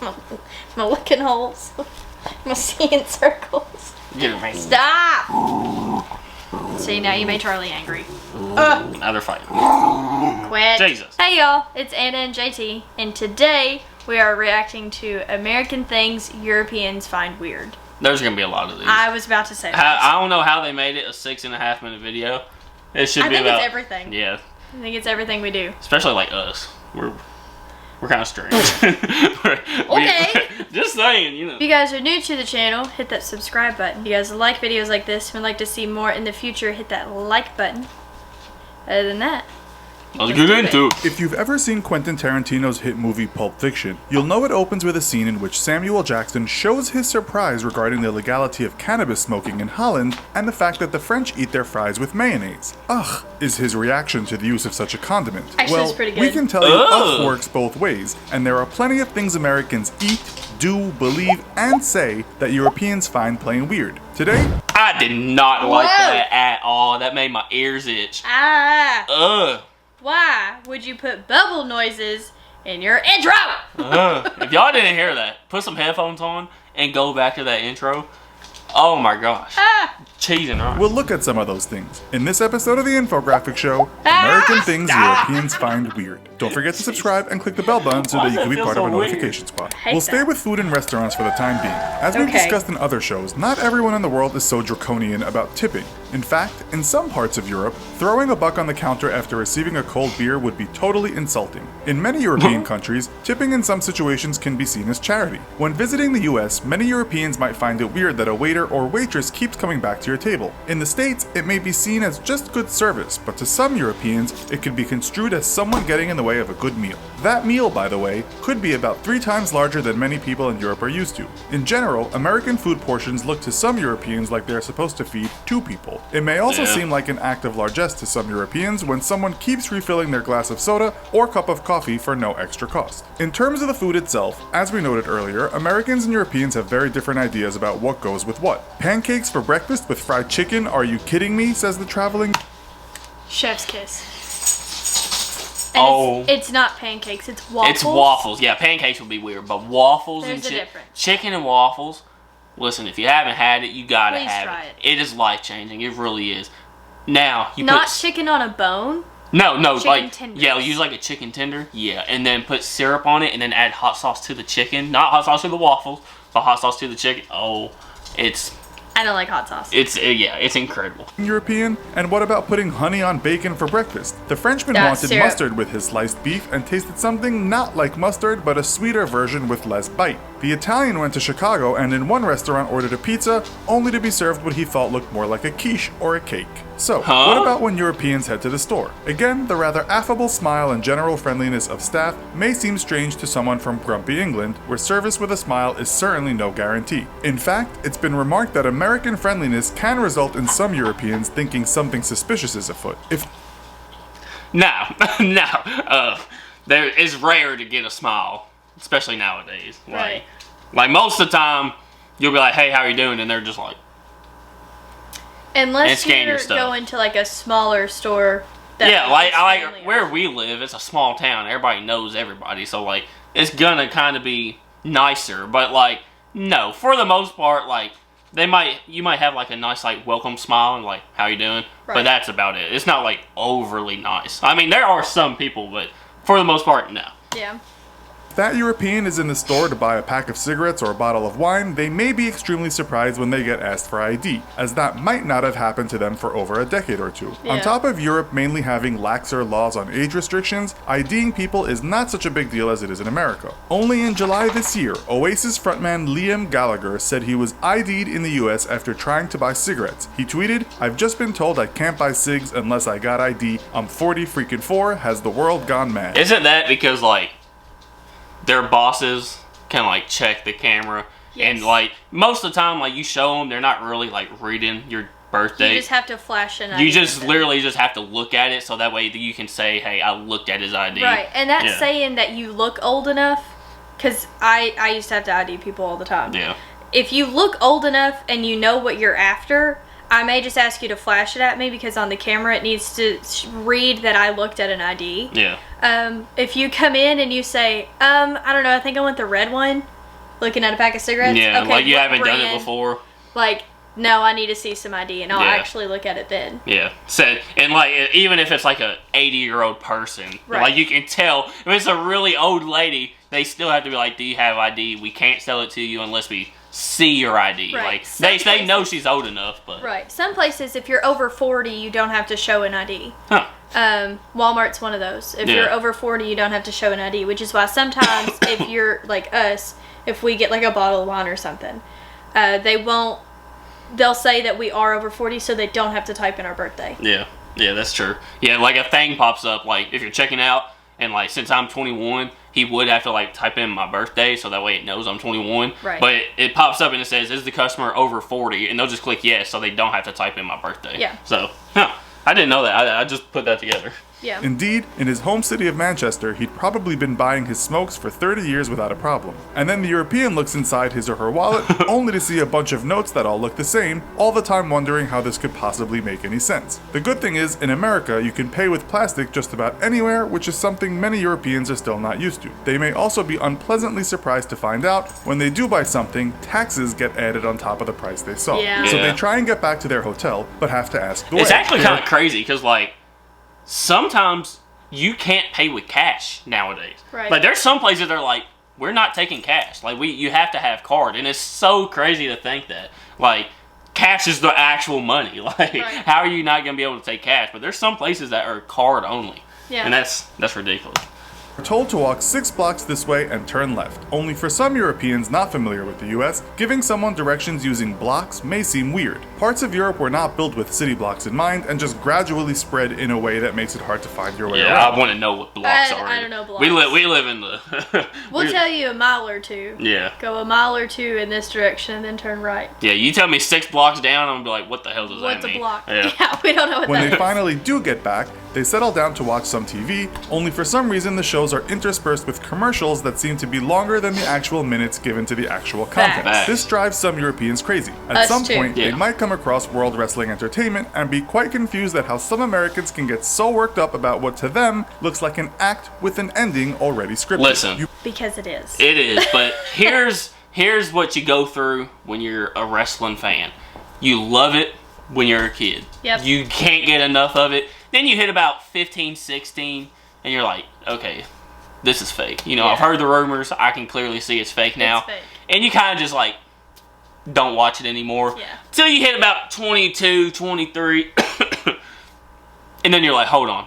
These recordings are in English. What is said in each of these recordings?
My looking holes. My seeing circles. Stop! See, now you made Charlie angry. Now they're fighting. Quit. Jesus. Hey y'all, it's Anna and JT, and today we are reacting to American things Europeans find weird. There's gonna be a lot of these. I was about to say that. I don't know how they made it a 6.5 minute video. It should be about. I think it's everything. Yeah. I think it's everything we do. Especially like us. We're kind of strange. Okay. Just saying, you know. If you guys are new to the channel, hit that subscribe button. If you guys like videos like this and would like to see more in the future, hit that like button. Other than that, let's get into it. If you've ever seen Quentin Tarantino's hit movie Pulp Fiction, you'll know it opens with a scene in which Samuel Jackson shows his surprise regarding the legality of cannabis smoking in Holland and the fact that the French eat their fries with mayonnaise. Ugh, is his reaction to the use of such a condiment. Actually, well, it's pretty good. we can tell you ugh works both ways, and there are plenty of things Americans eat, do, believe, and say that Europeans find plain weird. Today, I did not like that at all. That made my ears itch. Ugh. Why would you put bubble noises in your intro? If y'all didn't hear that, put some headphones on and go back to that intro. Oh my gosh. Cheese and rice. we'll look at some of those things in this episode of the Infographic Show, American Things Europeans Find Weird. Don't forget to subscribe and click the bell button so that you can be part of a notification squad. We'll stay with food and restaurants for the time being. As we've discussed in other shows, not everyone in the world is so draconian about tipping. In fact, in some parts of Europe, throwing a buck on the counter after receiving a cold beer would be totally insulting. In many European countries, tipping in some situations can be seen as charity. When visiting the US, many Europeans might find it weird that a waiter or waitress keeps coming back to your table. In the States, it may be seen as just good service, but to some Europeans, it could be construed as someone getting in the way of a good meal. That meal, by the way, could be about 3 times larger than many people in Europe are used to. In general, American food portions look to some Europeans like they're supposed to feed 2 people. It may also seem like an act of largesse to some Europeans when someone keeps refilling their glass of soda or cup of coffee for no extra cost. In terms of the food itself, as we noted earlier, Americans and Europeans have very different ideas about what goes with what. Pancakes for breakfast with fried chicken? Are you kidding me? Says the traveling Chef's kiss. And it's not pancakes, it's waffles. It's waffles. Yeah, pancakes would be weird, but waffles and chicken and waffles. Listen, if you haven't had it, you gotta have it. It is life changing. It really is. Now you not chicken on a bone. No, chicken like tenders. yeah, use like a chicken tender. Yeah, and then put syrup on it, and then add hot sauce to the chicken. Not hot sauce to the waffles, but hot sauce to the chicken. Oh, I don't like hot sauce. It's incredible. European? And what about putting honey on bacon for breakfast? The Frenchman wanted mustard with his sliced beef and tasted something not like mustard, but a sweeter version with less bite. The Italian went to Chicago and in one restaurant ordered a pizza, only to be served what he thought looked more like a quiche or a cake. So, what about when Europeans head to the store? Again, the rather affable smile and general friendliness of staff may seem strange to someone from grumpy England, where service with a smile is certainly no guarantee. In fact, it's been remarked that American friendliness can result in some Europeans thinking something suspicious is afoot. It's rare to get a smile, especially nowadays. Right. Like most of the time, you'll be like, "Hey, how are you doing?" and they're just like, unless you're going to like a smaller store. Like where we live, it's a small town. Everybody knows everybody, so like it's gonna kind of be nicer. But like, no, for the most part, like you might have like a nice like welcome smile and like, "How you doing?" But that's about it. It's not like overly nice. I mean, there are some people, but for the most part, no. Yeah. If that European is in the store to buy a pack of cigarettes or a bottle of wine, they may be extremely surprised when they get asked for ID, as that might not have happened to them for over a decade or two. On top of Europe mainly having laxer laws on age restrictions, IDing people is not such a big deal as it is in America. Only in July this year, Oasis frontman Liam Gallagher said he was ID'd in the US after trying to buy cigarettes. He tweeted, "I've just been told I can't buy cigs unless I got ID. I'm 40 has the world gone mad?" Isn't that because like their bosses can like check the camera and like most of the time like you show them, they're not really like reading your birthday. You just have to flash an ID. You just literally just have to look at it so that way you can say, "Hey, I looked at his ID." Right, and that's saying that you look old enough, because I used to have to ID people all the time. Yeah. If you look old enough and you know what you're after, I may just ask you to flash it at me because on the camera it needs to read that I looked at an ID. Yeah. If you come in and you say, I don't know, I think I want the red one, looking at a pack of cigarettes. Yeah, okay, like you what haven't done it brand? before. Like, no, I need to see some ID, and I'll Yeah. actually look at it then. Yeah. So, and like, even if it's like a 80-year-old person, Right. like you can tell, if it's a really old lady, they still have to be like, do you have ID? We can't sell it to you unless we see your ID. Right. Like, Some they know she's old enough, but. Right. Some places, if you're over 40, you don't have to show an ID. Huh. Walmart's one of those. If Yeah. you're over 40, you don't have to show an ID, which is why sometimes if you're like us, if we get like a bottle of wine or something, they'll say that we are over 40 so they don't have to type in our birthday. Yeah. Yeah, that's true. Yeah, like a thing pops up, like if you're checking out, and like since I'm 21, he would have to like type in my birthday so that way it knows I'm 21. Right. But it pops up and it says, is the customer over 40? And they'll just click yes so they don't have to type in my birthday. Yeah. So, I didn't know that. I just put that together. Yeah. Indeed, in his home city of Manchester, he'd probably been buying his smokes for 30 years without a problem. And then the European looks inside his or her wallet, only to see a bunch of notes that all look the same, all the time wondering how this could possibly make any sense. The good thing is, in America, you can pay with plastic just about anywhere, which is something many Europeans are still not used to. They may also be unpleasantly surprised to find out, when they do buy something, taxes get added on top of the price they saw. Yeah. So Yeah. they try and get back to their hotel, but have to ask the way. It's actually kind of crazy because, like, sometimes you can't pay with cash nowadays. Right. Like, there's some places that are like, we're not taking cash. Like, you have to have card. And it's so crazy to think that. Like, cash is the actual money. Like, Right. how are you not going to be able to take cash? But there's some places that are card only. Yeah. And that's ridiculous. We're told to walk 6 blocks this way and turn left. Only for some Europeans not familiar with the US, giving someone directions using blocks may seem weird. Parts of Europe were not built with city blocks in mind and just gradually spread in a way that makes it hard to find your way Yeah, around. I want to know what blocks are. I don't know blocks. We live in the... We'll tell you a mile or two. Yeah. Go a mile or two in this direction and then turn right. Yeah, you tell me 6 blocks down, I'm going to be like, what the hell does What's that a mean? block? Yeah. We don't know what When that they is. finally do get back, they settle down to watch some TV, only for some reason the shows are interspersed with commercials that seem to be longer than the actual minutes given to the actual content. Facts. This drives some Europeans crazy. At Us some too. point, they Yeah. might come across World Wrestling Entertainment and be quite confused at how some Americans can get so worked up about what to them looks like an act with an ending already scripted. Listen. Because it is. It is, but here's what you go through when you're a wrestling fan. You love it when you're a kid. Yep. You can't get enough of it. Then you hit about 15, 16, and you're like, okay, this is fake. You know, Yeah. I've heard the rumors. I can clearly see it's fake now. It's fake. And you kind of just like, don't watch it anymore. Yeah. Till you hit about 22, 23. And then you're like, hold on.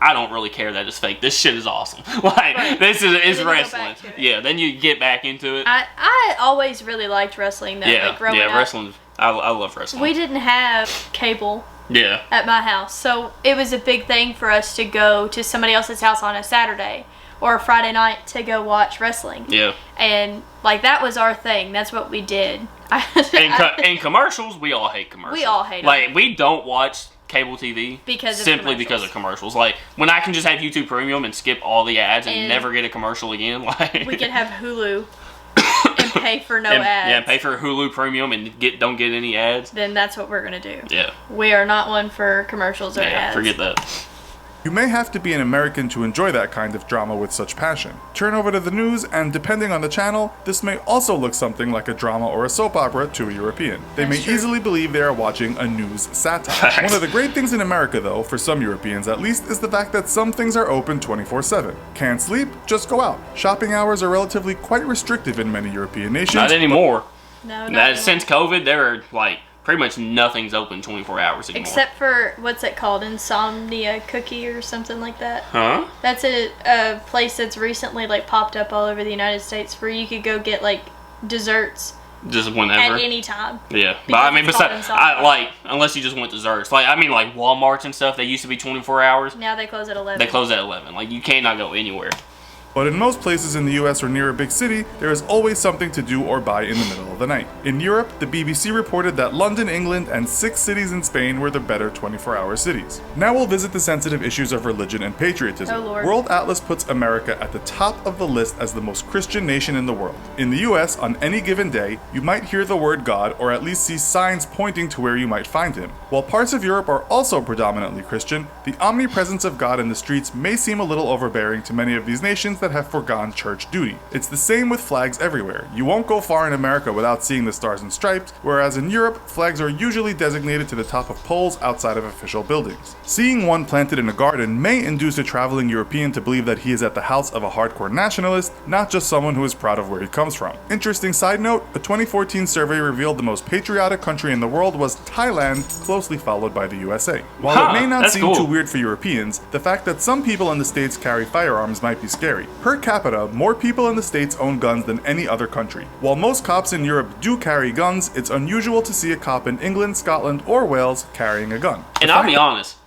I don't really care that it's fake. This shit is awesome. Like, Right. this is then you go wrestling. back to it. Yeah, then you get back into it. I always really liked wrestling though. Yeah, like growing yeah, up. wrestling. I love wrestling. We didn't have cable Yeah. at my house, so it was a big thing for us to go to somebody else's house on a Saturday or a Friday night to go watch wrestling. Yeah. And like that was our thing. That's what we did. And commercials, we all hate commercials. We all hate 'em. Like, we don't watch cable TV Because of simply because of commercials. Like, when I can just have YouTube Premium and skip all the ads and And never get a commercial again, like we could have Hulu and pay for no and, ads. Yeah, pay for Hulu Premium and don't get any ads. Then that's what we're gonna do. Yeah. We are not one for commercials or Yeah, ads. forget that. You may have to be an American to enjoy that kind of drama with such passion. Turn over to the news, and depending on the channel, this may also look something like a drama or a soap opera to a European. They That's may true. easily believe they are watching a news satire. One of the great things in America, though, for some Europeans at least, is the fact that some things are open 24/7. Can't sleep? Just go out. Shopping hours are relatively quite restrictive in many European nations. Not anymore. No, not That, anymore. since COVID, there are, like, pretty much nothing's open 24 hours anymore. Except for what's it called, Insomnia Cookie or something like that. Huh? That's a place that's recently like popped up all over the United States where you could go get like desserts Just whenever. at any time. Yeah, but Because I mean, it's called besides, insomnia. unless you just want desserts. Like, I mean, like Walmarts and stuff, they used to be 24 hours. Now they close at 11. They close at 11. Like, you cannot go anywhere. But in most places in the US or near a big city, there is always something to do or buy in the middle of the night. In Europe, the BBC reported that London, England, and 6 cities in Spain were the better 24-hour cities. Now we'll visit the sensitive issues of religion and patriotism. Oh, Lord. World Atlas puts America at the top of the list as the most Christian nation in the world. In the US, on any given day, you might hear the word God or at least see signs pointing to where you might find him. While parts of Europe are also predominantly Christian, the omnipresence of God in the streets may seem a little overbearing to many of these nations that have forgone church duty. It's the same with flags everywhere. You won't go far in America without seeing the stars and stripes, whereas in Europe, flags are usually designated to the top of poles outside of official buildings. Seeing one planted in a garden may induce a traveling European to believe that he is at the house of a hardcore nationalist, not just someone who is proud of where he comes from. Interesting side note, a 2014 survey revealed the most patriotic country in the world was Thailand, closely followed by the USA. While it may not seem too weird for Europeans, the fact that some people in the States carry firearms might be scary. Per capita, more people in the States own guns than any other country. While most cops in Europe do carry guns, it's unusual to see a cop in England, Scotland, or Wales carrying a gun. And I'll be honest,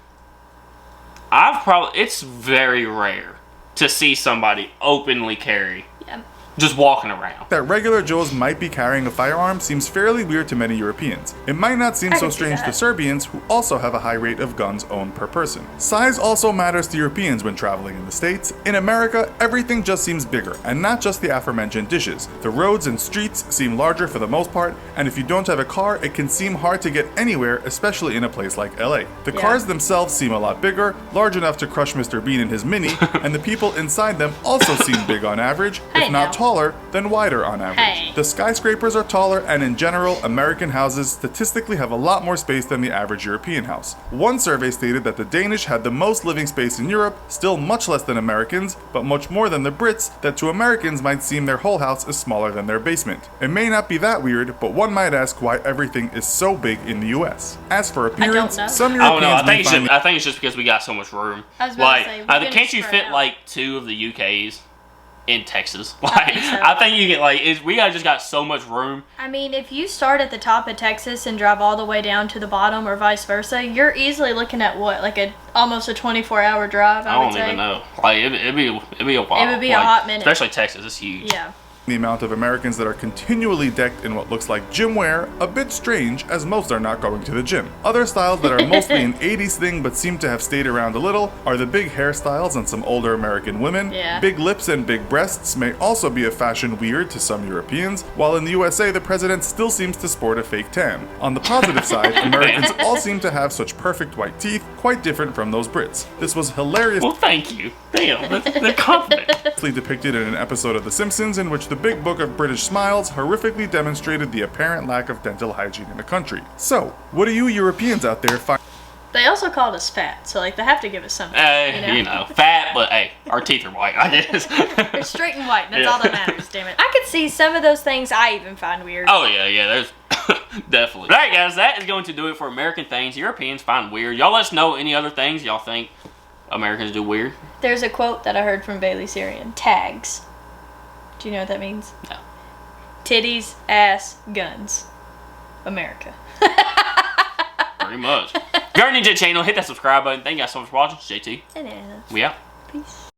it's very rare to see somebody openly carry. Yeah. Just walking around. That regular Joes might be carrying a firearm seems fairly weird to many Europeans. It might not seem so strange to Serbians, who also have a high rate of guns owned per person. Size also matters to Europeans when traveling in the States. In America, everything just seems bigger, and not just the aforementioned dishes. The roads and streets seem larger for the most part, and if you don't have a car, it can seem hard to get anywhere, especially in a place like LA. The cars themselves seem a lot bigger, large enough to crush Mr. Bean in his Mini, and the people inside them also seem big on average, if not taller than wider on average. The skyscrapers are taller, and in general, American houses statistically have a lot more space than the average European house. One survey stated that the Danish had the most living space in Europe, still much less than Americans, but much more than the Brits, that to Americans might seem their whole house is smaller than their basement. It may not be that weird, but one might ask why everything is so big in the US. As for appearance, some Europeans may find I think it's just because we got so much room. I was about to say, can't you fit like 2 of the UKs in Texas? I think you get we just got so much room. I mean, if you start at the top of Texas and drive all the way down to the bottom, or vice versa, you're easily looking at almost a 24-hour drive. I don't even know. It'd be a while. It would be a hot minute, especially Texas. It's huge. Yeah. The amount of Americans that are continually decked in what looks like gym wear, a bit strange, as most are not going to the gym. Other styles that are mostly an 80s thing but seem to have stayed around a little are the big hairstyles on some older American women. Yeah. Big lips and big breasts may also be a fashion weird to some Europeans, while in the USA the president still seems to sport a fake tan. On the positive side, Americans all seem to have such perfect white teeth, quite different from those Brits. This was hilarious. Well, thank you. Damn, they're confident. Depicted in an episode of The Simpsons in which the Big Book of British Smiles horrifically demonstrated the apparent lack of dental hygiene in the country. So, what do you Europeans out there find? They also called us fat, so they have to give us something. Fat, but hey, our teeth are white, I guess. They're straight and white, that's all that matters, damn it. I could see some of those things I even find weird. Oh yeah, there's definitely. Alright guys, that is going to do it for American things Europeans find weird. Y'all let us know any other things y'all think Americans do weird. There's a quote that I heard from Bailey Syrian. Tags. Do you know what that means? No. Titties, ass, guns. America. Pretty much. If you're new to the channel, hit that subscribe button. Thank you guys so much for watching. It's JT. And Anna. We out. Peace.